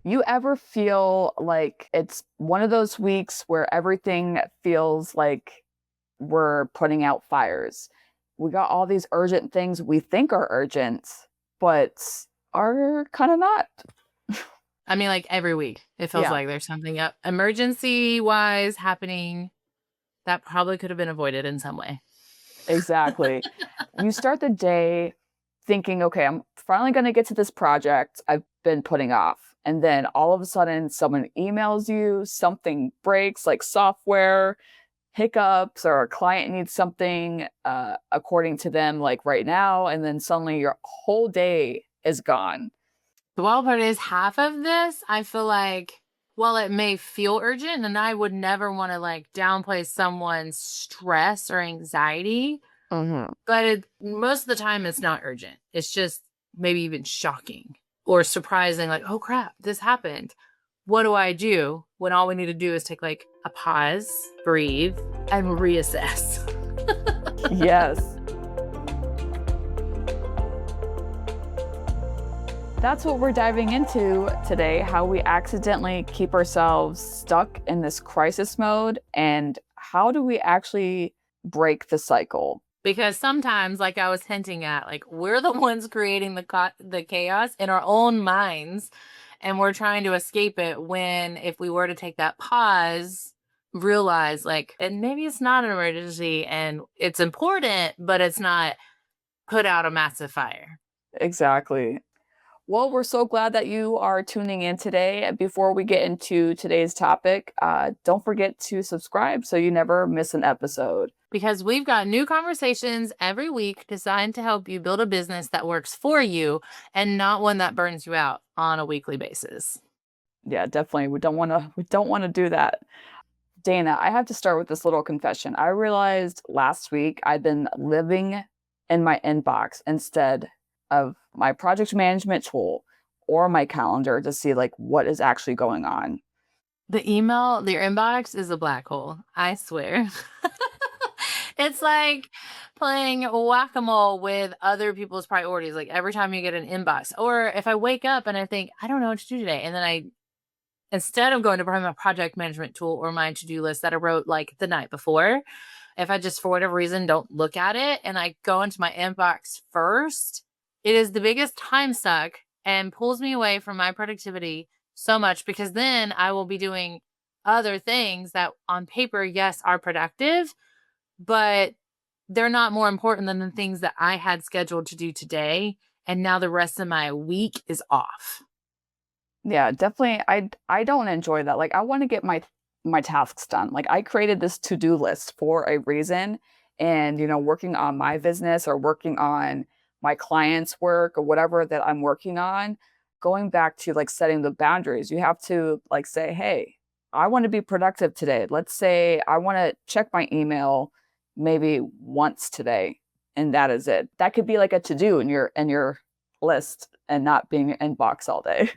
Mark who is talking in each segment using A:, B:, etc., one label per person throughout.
A: You ever feel like it's one of those weeks where everything feels like we're putting out fires? We got all these urgent things we think are urgent, but are kind of not.
B: I mean, like every week, it feels
A: Yeah,
B: like there's something up emergency wise happening that probably could have been avoided in some way.
A: exactly. You start the day thinking, okay, I'm finally going to get to this project I've been putting off. And then all of a sudden, someone emails you, something breaks, like software hiccups, or a client needs something according to them, like right now. And then suddenly your whole day is gone.
B: The wild part is half of this, I feel like, while it may feel urgent, and I would never want to like downplay someone's stress or anxiety,
A: Hmm.
B: but most of the time it's not urgent. It's just maybe even shocking or surprising, like, oh crap, this happened. What do I do when all we need to do is take like a pause, breathe, and reassess?
A: Yes. That's what we're diving into today, how we accidentally keep ourselves stuck in this crisis mode, and how do we actually break the cycle?
B: Because sometimes, like I was hinting at, like we're the ones creating the chaos in our own minds, and we're trying to escape it. When if we were to take that pause, realize like, and maybe it's not an emergency, and it's important, but it's not put out a massive fire.
A: Exactly. Well, we're so glad that you are tuning in today. Before we get into today's topic, don't forget to subscribe so you never miss an episode.
B: Because we've got new conversations every week designed to help you build a business that works for you and not one that burns you out on a weekly basis.
A: Yeah, definitely. We don't want to do that. Dana, I have to start with this little confession. I realized last week I'd been living in my inbox instead of my project management tool or my calendar to see like what is actually going on.
B: Your inbox is a black hole. I swear. It's like playing whack a mole with other people's priorities. Like every time you get an inbox, or if I wake up and I think, I don't know what to do today. And then instead of going to my project management tool or my to do list that I wrote like the night before, if I just for whatever reason don't look at it and I go into my inbox first, it is the biggest time suck and pulls me away from my productivity so much because then I will be doing other things that on paper, yes, are productive, but they're not more important than the things that I had scheduled to do today. And now the rest of my week is off.
A: Yeah, definitely. I don't enjoy that. Like I want to get my tasks done. Like I created this to-do list for a reason, and working on my business or working on my clients' work or whatever that I'm working on, going back to like setting the boundaries. You have to like say, "Hey, I want to be productive today. Let's say I want to check my email maybe once today, and that is it." That could be like a to-do in your list and not being your inbox all day.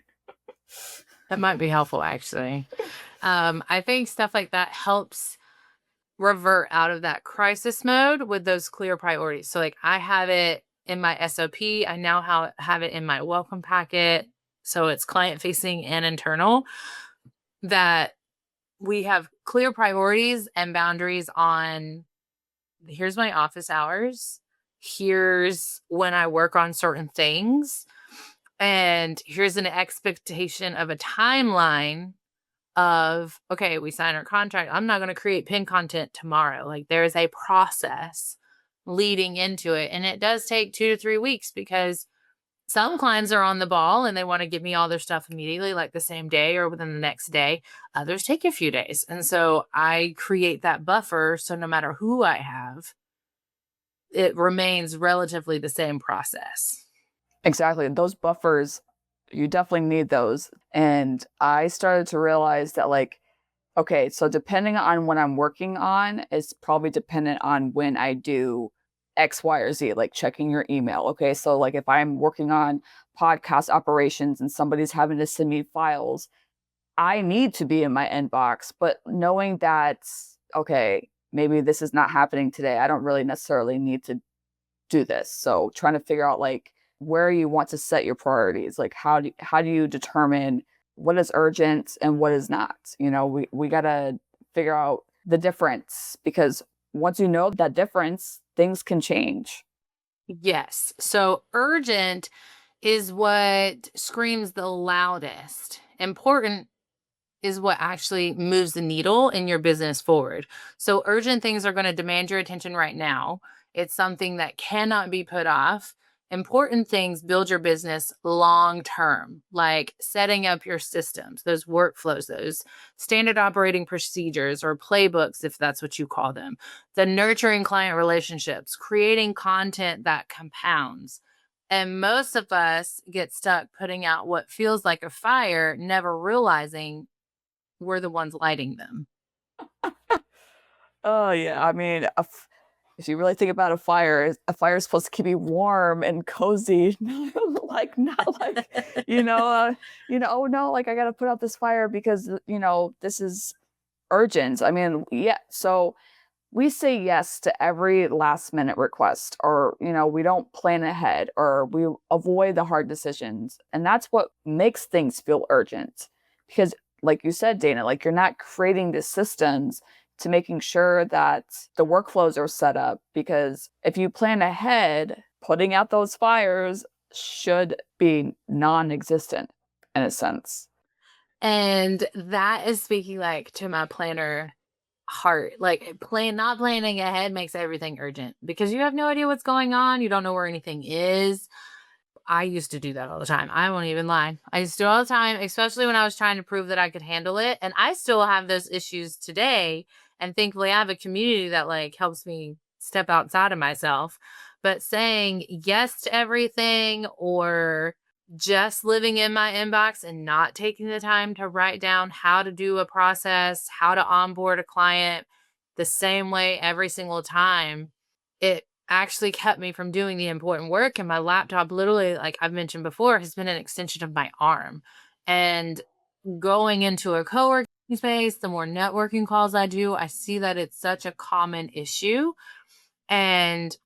B: That might be helpful, actually. I think stuff like that helps revert out of that crisis mode with those clear priorities. So, like, I have it in my SOP. I now have it in my welcome packet. So it's client facing and internal that we have clear priorities and boundaries on here's my office hours. Here's when I work on certain things. And here's an expectation of a timeline of, okay, we sign our contract. I'm not going to create pin content tomorrow. Like there is a process leading into it. And it does take 2 to 3 weeks because some clients are on the ball and they want to give me all their stuff immediately, like the same day or within the next day. Others take a few days. And so I create that buffer. So no matter who I have, it remains relatively the same process.
A: Exactly. Those buffers, you definitely need those. And I started to realize that, like, okay, so depending on what I'm working on is probably dependent on when I do X, Y, or Z, like checking your email. Okay. So, like, if I'm working on podcast operations and somebody's having to send me files, I need to be in my inbox. But knowing that, okay, maybe this is not happening today, I don't really necessarily need to do this. So trying to figure out like where you want to set your priorities. Like how do you determine what is urgent and what is not. We got to figure out the difference, because once you know that difference, things can change.
B: Yes. So urgent is what screams the loudest. Important is what actually moves the needle in your business forward. So urgent things are going to demand your attention right now. It's something that cannot be put off. Important things build your business long term, like setting up your systems, those workflows, those standard operating procedures or playbooks, if that's what you call them, the nurturing client relationships, creating content that compounds. And most of us get stuck putting out what feels like a fire, never realizing we're the ones lighting them.
A: Oh yeah, I mean, if you really think about a fire is supposed to keep you warm and cozy, not like you know, oh no, like I got to put out this fire because this is urgent. I mean, yeah. So we say yes to every last minute request, or we don't plan ahead, or we avoid the hard decisions, and that's what makes things feel urgent. Because like you said, Dana, like you're not creating the systems to making sure that the workflows are set up, because if you plan ahead, putting out those fires should be non-existent in a sense.
B: And that is speaking like to my planner heart. Like not planning ahead makes everything urgent because you have no idea what's going on. You don't know where anything is. I used to do that all the time. I won't even lie. I used to do it all the time, especially when I was trying to prove that I could handle it. And I still have those issues today. And thankfully, I have a community that like helps me step outside of myself. But saying yes to everything or just living in my inbox and not taking the time to write down how to do a process, how to onboard a client the same way every single time, it actually kept me from doing the important work. And my laptop, literally, like I've mentioned before, has been an extension of my arm. And going into a co-working space, the more networking calls I do, I see that it's such a common issue. And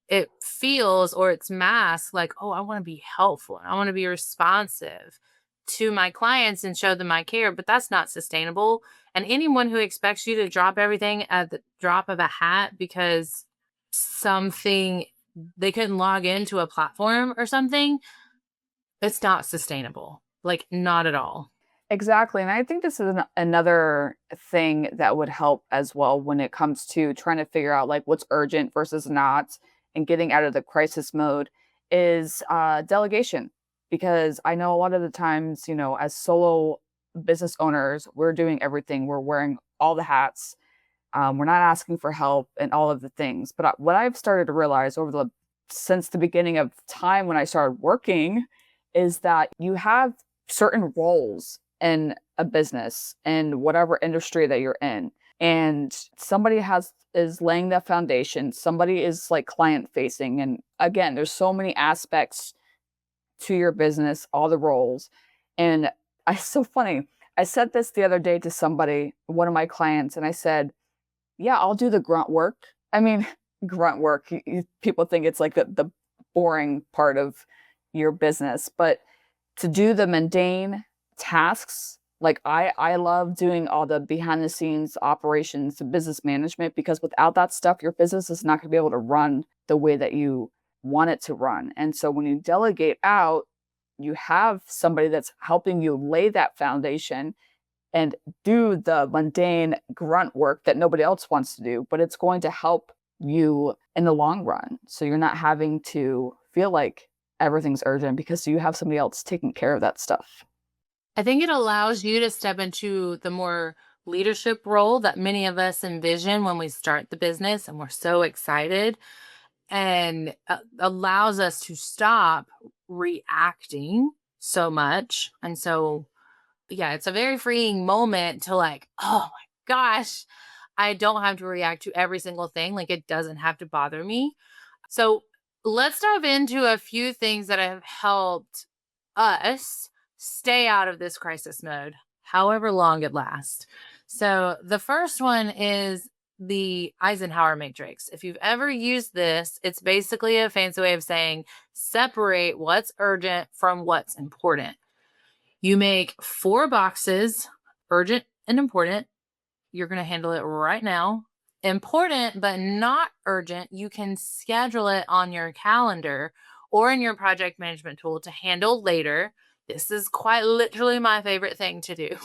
B: it feels or it's masked like, oh, I want to be helpful and I want to be responsive to my clients and show them I care, but that's not sustainable. And anyone who expects you to drop everything at the drop of a hat because something they couldn't log into a platform or something, it's not sustainable. Like, not at all.
A: Exactly. And I think this is another thing that would help as well when it comes to trying to figure out like what's urgent versus not, and getting out of the crisis mode, is delegation. Because I know a lot of the times, as solo business owners, we're doing everything, we're wearing all the hats, we're not asking for help and all of the things. But what I've started to realize since the beginning of time when I started working is that you have certain roles in a business in whatever industry that you're in. And somebody is laying that foundation, somebody is like client facing. And again, there's so many aspects to your business, all the roles. And it's so funny. I said this the other day to somebody, one of my clients, and I said, yeah, I'll do the grunt work. I mean, grunt work, people think it's like the boring part of your business, but to do the mundane tasks, like I love doing all the behind the scenes operations, the business management, because without that stuff, your business is not going to be able to run the way that you want it to run. And so when you delegate out, you have somebody that's helping you lay that foundation and do the mundane grunt work that nobody else wants to do, but it's going to help you in the long run. So you're not having to feel like everything's urgent because you have somebody else taking care of that stuff.
B: I think it allows you to step into the more leadership role that many of us envision when we start the business and we're so excited, and allows us to stop reacting so much. And so, yeah, it's a very freeing moment to like, oh my gosh, I don't have to react to every single thing. Like, it doesn't have to bother me. So, let's dive into a few things that have helped us stay out of this crisis mode, however long it lasts. So, the first one is the Eisenhower matrix. If you've ever used this, it's basically a fancy way of saying separate what's urgent from what's important. You make 4 boxes, urgent and important. You're going to handle it right now. Important, but not urgent. You can schedule it on your calendar or in your project management tool to handle later. This is quite literally my favorite thing to do.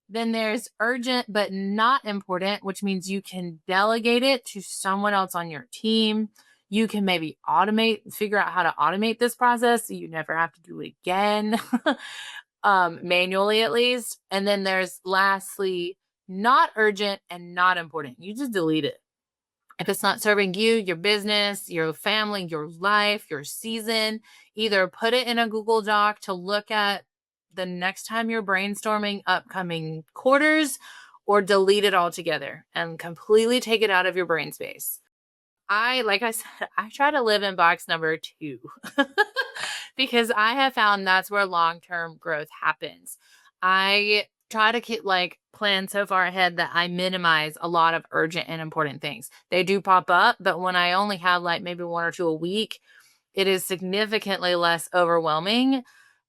B: Then there's urgent, but not important, which means you can delegate it to someone else on your team. You can maybe figure out how to automate this process so you never have to do it again. Manually at least. And then there's lastly, not urgent and not important. You just delete it. If it's not serving you, your business, your family, your life, your season, either put it in a Google Doc to look at the next time you're brainstorming upcoming quarters, or delete it altogether and completely take it out of your brain space. Like I said, I try to live in box number 2 because I have found that's where long-term growth happens. I try to keep plan so far ahead that I minimize a lot of urgent and important things. They do pop up, but when I only have maybe 1 or 2 a week, it is significantly less overwhelming,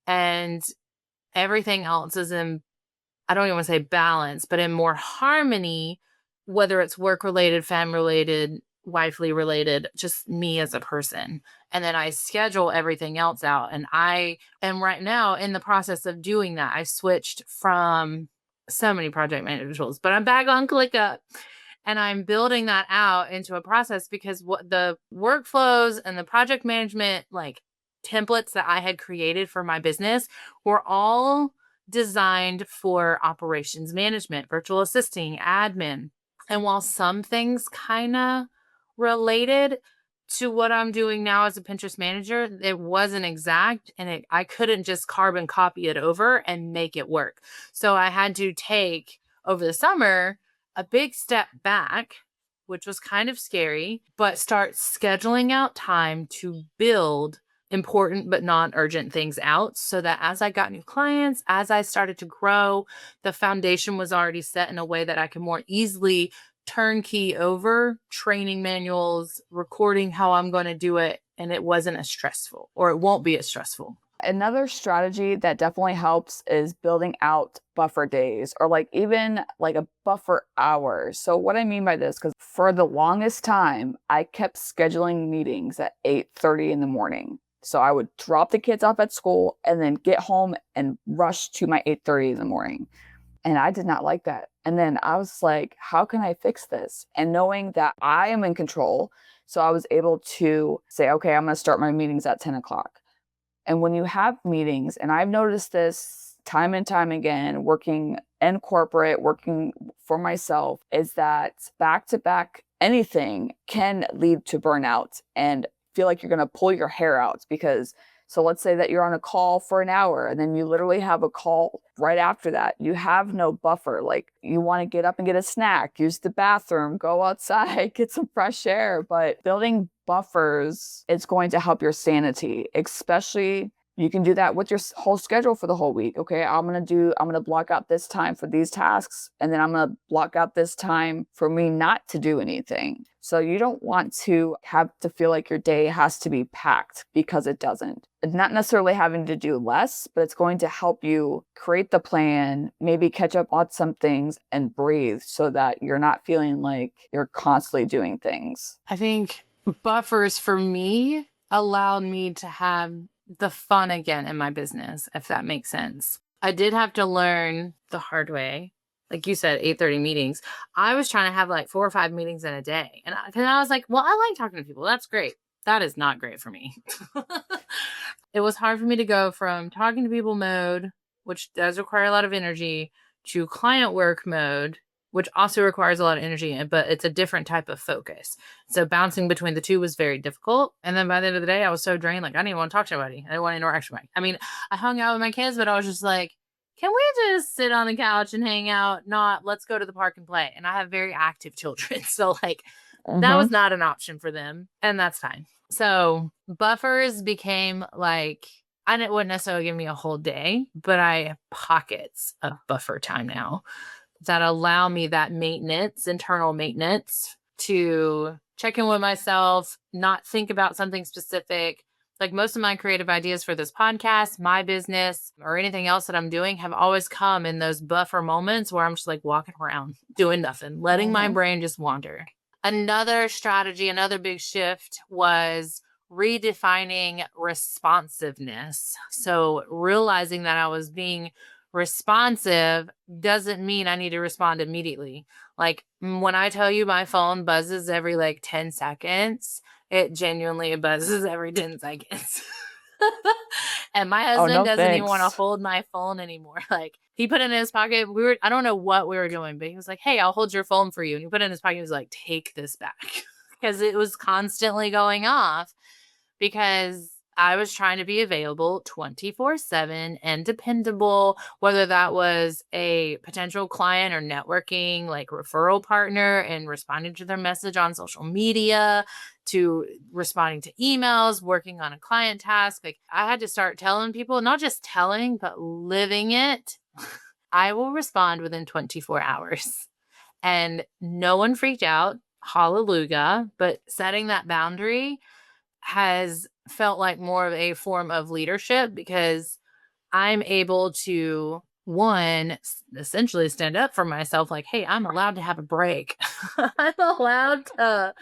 B: and everything else is in, I don't even want to say balance, but in more harmony, whether it's work related, fam related, wifely related, just me as a person. And then I schedule everything else out. And I am right now in the process of doing that. I switched from so many project management tools, but I'm back on ClickUp. And I'm building that out into a process because what the workflows and the project management templates that I had created for my business were all designed for operations management, virtual assisting, admin. And while some things kind of related to what I'm doing now as a Pinterest manager, it wasn't exact, and I couldn't just carbon copy it over and make it work. So I had to take over the summer a big step back, which was kind of scary, but start scheduling out time to build important but non-urgent things out so that as I got new clients, as I started to grow, the foundation was already set in a way that I could more easily turnkey over training manuals, recording how I'm going to do it, and it wasn't as stressful, or it won't be as stressful.
A: Another strategy that definitely helps is building out buffer days, or even a buffer hours. So what I mean by this, because for the longest time, I kept scheduling meetings at 8:30 in the morning. So I would drop the kids off at school and then get home and rush to my 8:30 in the morning. And I did not like that. And then I was like, how can I fix this? And knowing that I am in control. So I was able to say, okay, I'm going to start my meetings at 10 o'clock. And when you have meetings, and I've noticed this time and time again, working in corporate, working for myself, is that back to back anything can lead to burnout and feel like you're going to pull your hair out. Because so let's say that you're on a call for an hour and then you literally have a call right after that. You have no buffer. You want to get up and get a snack, use the bathroom, go outside, get some fresh air. But building buffers is going to help your sanity, especially you can do that with your whole schedule for the whole week. Okay, I'm going to block out this time for these tasks, and then I'm going to block out this time for me not to do anything. So you don't want to have to feel like your day has to be packed, because it doesn't. It's not necessarily having to do less, but it's going to help you create the plan, maybe catch up on some things and breathe so that you're not feeling like you're constantly doing things.
B: I think buffers for me allowed me to have the fun again in my business, if that makes sense. I did have to learn the hard way. Like you said, 8:30 meetings. I was trying to have 4 or 5 meetings in a day. And I was like, well, I like talking to people. That's great. That is not great for me. It was hard for me to go from talking to people mode, which does require a lot of energy, to client work mode, which also requires a lot of energy, but it's a different type of focus. So bouncing between the two was very difficult. And then by the end of the day, I was so drained. I didn't even want to talk to anybody. I didn't want to interact with anybody. I mean, I hung out with my kids, but I was just like, can we just sit on the couch and hang out? Not let's go to the park and play. And I have very active children. So that was not an option for them. And that's fine. So buffers became I wouldn't necessarily give me a whole day, but I have pockets of buffer time now that allow me that internal maintenance, to check in with myself, not think about something specific. Like most of my creative ideas for this podcast, my business, or anything else that I'm doing have always come in those buffer moments where I'm just like walking around, doing nothing, letting my
A: Mhm.
B: brain just wander. Another strategy, another big shift was redefining responsiveness. So realizing that I was being responsive doesn't mean I need to respond immediately. Like when I tell you my phone buzzes every like 10 seconds, it genuinely buzzes every 10 seconds. And my
A: Oh,
B: husband
A: no
B: doesn't even want to
A: thanks.
B: hold my phone anymore. Like he put it in his pocket. I don't know what we were doing, but he was like, "Hey, I'll hold your phone for you." And he put it in his pocket. He was like, "Take this back." Because it was constantly going off because I was trying to be available 24/7 and dependable, whether that was a potential client or networking, like referral partner, and responding to their message on social media, to responding to emails, working on a client task. Like I had to start telling people, not just telling, but living it. I will respond within 24 hours. And no one freaked out. Hallelujah. But setting that boundary has felt like more of a form of leadership because I'm able to, one, essentially stand up for myself like, hey, I'm allowed to have a break. I'm allowed to.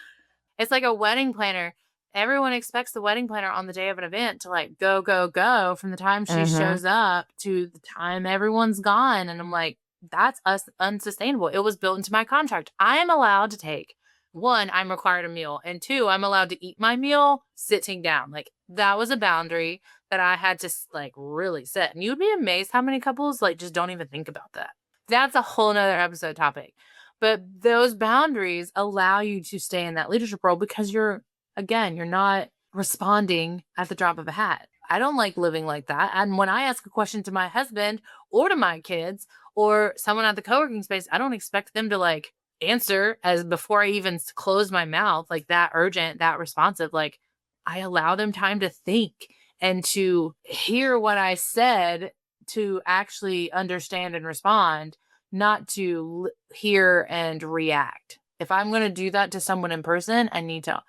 B: It's like a wedding planner. Everyone expects the wedding planner on the day of an event to like go, go, go from the time she
A: Mhm.
B: shows up to the time everyone's gone. And I'm like, that's us unsustainable. It was built into my contract. I am allowed to take one, I'm required a meal, and two, I'm allowed to eat my meal sitting down. Like that was a boundary that I had to like really set. And you'd be amazed how many couples like just don't even think about that. That's a whole nother episode topic. But those boundaries allow you to stay in that leadership role because you're not responding at the drop of a hat. I don't like living like that. And when I ask a question to my husband or to my kids or someone at the co-working space, I don't expect them to like answer as before I even close my mouth, like that urgent, that responsive. Like I allow them time to think and to hear what I said to actually understand and respond, not to hear and react. If I'm going to do that to someone in person, I need to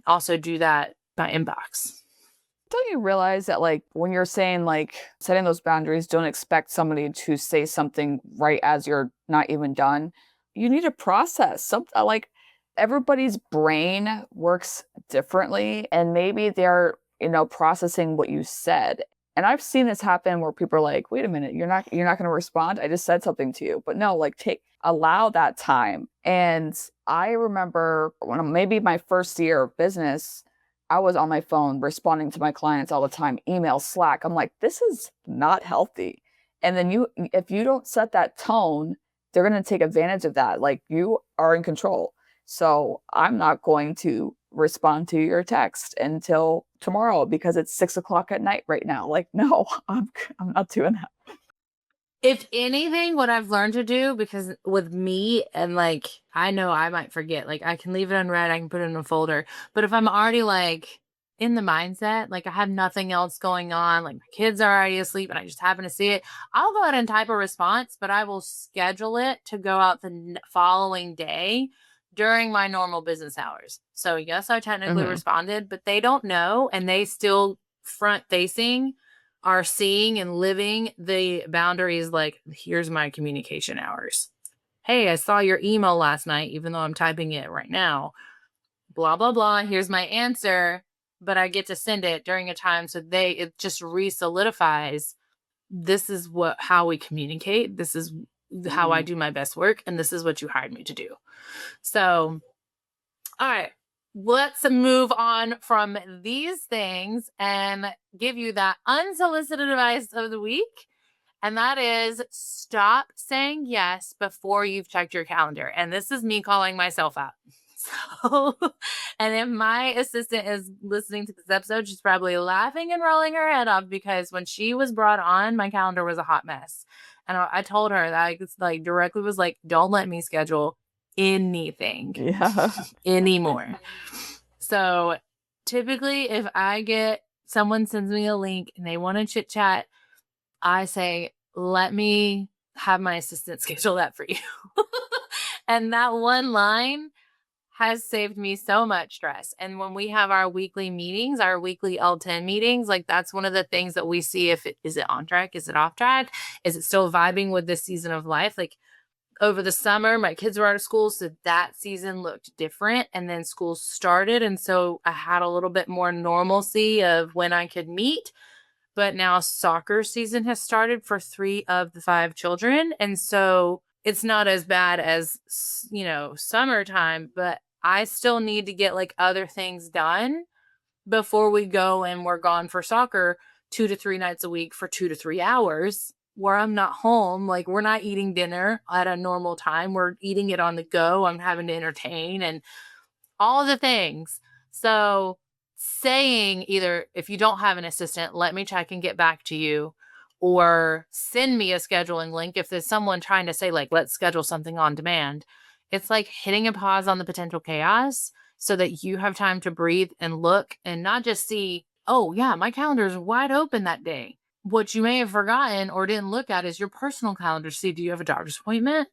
B: also do that by inbox.
A: Don't you realize that, like, when you're saying, like, setting those boundaries, don't expect somebody to say something right as you're not even done. You need to process some like, everybody's brain works differently, and maybe they're, processing what you said. And I've seen this happen where people are like, "Wait a minute, you're not gonna respond? I just said something to you." But no, like, allow that time. And I remember when maybe my first year of business, I was on my phone responding to my clients all the time, email, Slack. I'm like, this is not healthy. And then if you don't set that tone, they're going to take advantage of that. Like you are in control. So I'm not going to respond to your text until tomorrow because it's 6 o'clock at night right now. Like, no, I'm not doing that.
B: If anything, what I've learned to do, because with me and like, I know I might forget, like, I can leave it unread, I can put it in a folder. But if I'm already like in the mindset, like, I have nothing else going on, like, my kids are already asleep and I just happen to see it, I'll go ahead and type a response, but I will schedule it to go out the following day during my normal business hours. So, yes, I technically
A: Hmm.
B: responded, but they don't know and they still front facing are seeing and living the boundaries like, here's my communication hours. Hey, I saw your email last night, even though I'm typing it right now. Blah, blah, blah. Here's my answer. But I get to send it during a time so it just re-solidifies this is how we communicate. This is how I
A: Hmm.
B: do my best work. And this is what you hired me to do. So all right. Let's move on from these things and give you that unsolicited advice of the week. And that is stop saying yes before you've checked your calendar. And this is me calling myself out. So, and if my assistant is listening to this episode, she's probably laughing and rolling her head off because when she was brought on, my calendar was a hot mess. And I told her that like directly was like, don't let me schedule anything
A: Yeah.
B: anymore. So typically, if I get someone sends me a link and they want to chit chat, I say, let me have my assistant schedule that for you. And that one line has saved me so much stress. And when we have our weekly meetings, our weekly L10 meetings, like that's one of the things that we see if is it on track? Is it off track? Is it still vibing with this season of life? Like over the summer, my kids were out of school, so that season looked different. And then school started. And so I had a little bit more normalcy of when I could meet. But now soccer season has started for 3 of the 5 children. And so it's not as bad as, summertime, but I still need to get like other things done before we go and we're gone for soccer 2 to 3 nights a week for 2 to 3 hours where I'm not home. Like we're not eating dinner at a normal time. We're eating it on the go. I'm having to entertain and all the things. So saying either if you don't have an assistant, let me check and get back to you, or send me a scheduling link. If there's someone trying to say like, let's schedule something on demand, it's like hitting a pause on the potential chaos so that you have time to breathe and look and not just see, oh yeah, my calendar is wide open that day. What you may have forgotten or didn't look at is your personal calendar. See, do you have a doctor's appointment?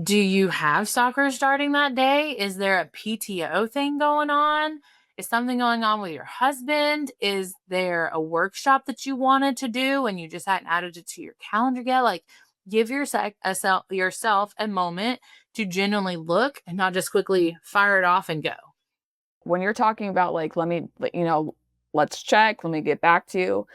B: Do you have soccer starting that day? Is there a PTO thing going on? Is something going on with your husband? Is there a workshop that you wanted to do and you just hadn't added it to your calendar yet? Like, give yourself a moment to genuinely look and not just quickly fire it off and go.
A: When you're talking about like, let's check, let me get back to you.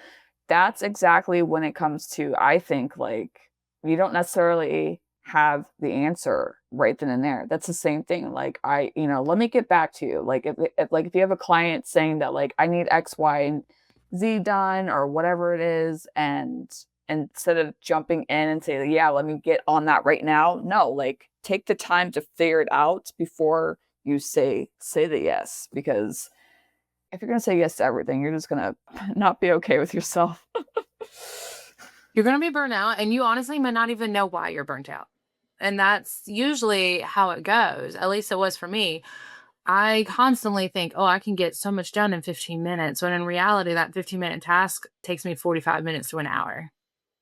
A: That's exactly when it comes to, I think, like, you don't necessarily have the answer right then and there. That's the same thing. Like, let me get back to you. Like, if you have a client saying that, like, I need X, Y, and Z done or whatever it is, and instead of jumping in and say, yeah, let me get on that right now. No, like, take the time to figure it out before you say the yes, because if you're going to say yes to everything, you're just going to not be okay with yourself.
B: You're going to be burnt out, and you honestly might not even know why you're burnt out. And that's usually how it goes. At least it was for me. I constantly think, oh, I can get so much done in 15 minutes. When in reality, that 15-minute task takes me 45 minutes to an hour.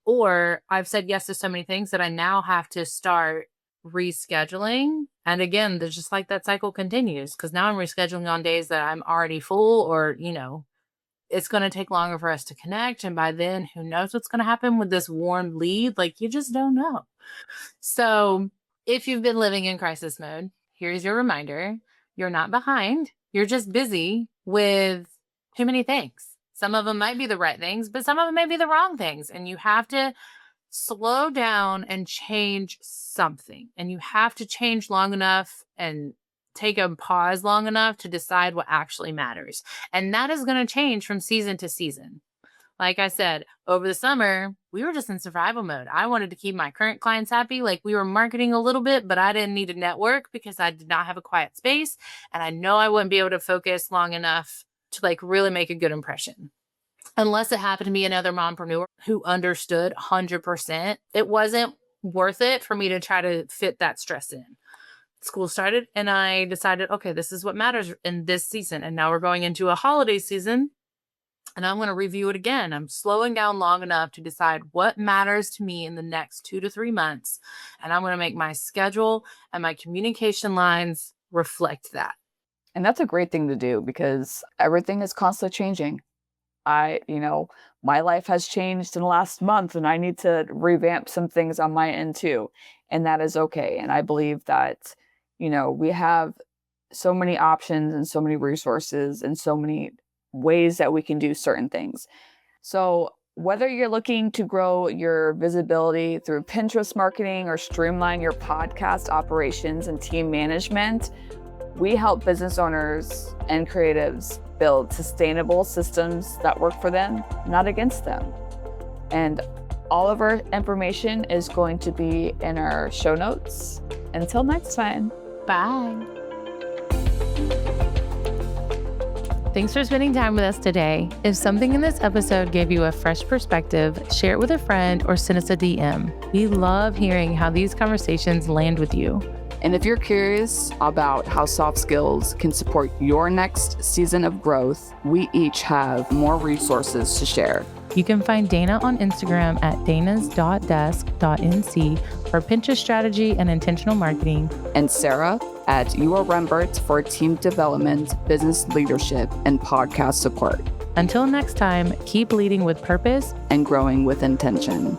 B: Or I've said yes to so many things that I now have to start rescheduling. And again, there's just like that cycle continues because now I'm rescheduling on days that I'm already full or, it's going to take longer for us to connect. And by then, who knows what's going to happen with this warm lead? Like, you just don't know. So if you've been living in crisis mode, here's your reminder. You're not behind. You're just busy with too many things. Some of them might be the right things, but some of them may be the wrong things. And you have to slow down and change something. And you have to change long enough and take a pause long enough to decide what actually matters. And that is going to change from season to season. Like I said, over the summer, we were just in survival mode. I wanted to keep my current clients happy. Like we were marketing a little bit, but I didn't need to network because I did not have a quiet space. And I know I wouldn't be able to focus long enough to like really make a good impression. Unless it happened to be another mompreneur who understood 100%, it wasn't worth it for me to try to fit that stress in. School started and I decided, okay, this is what matters in this season. And now we're going into a holiday season and I'm going to review it again. I'm slowing down long enough to decide what matters to me in the next 2 to 3 months. And I'm going to make my schedule and my communication lines reflect that.
A: And that's a great thing to do because everything is constantly changing. My life has changed in the last month and I need to revamp some things on my end too. And that is okay. And I believe that, we have so many options and so many resources and so many ways that we can do certain things. So whether you're looking to grow your visibility through Pinterest marketing or streamline your podcast operations and team management, we help business owners and creatives build sustainable systems that work for them, not against them. And all of our information is going to be in our show notes. Until next time.
B: Bye. Thanks for spending time with us today. If something in this episode gave you a fresh perspective, share it with a friend or send us a DM. We love hearing how these conversations land with you.
A: And if you're curious about how soft skills can support your next season of growth, we each have more resources to share.
C: You can find Dana on Instagram at danas.desk.nc for Pinterest strategy and intentional marketing.
A: And Sarah at URembert for team development, business leadership, and podcast support.
C: Until next time, keep leading with purpose
A: and growing with intention.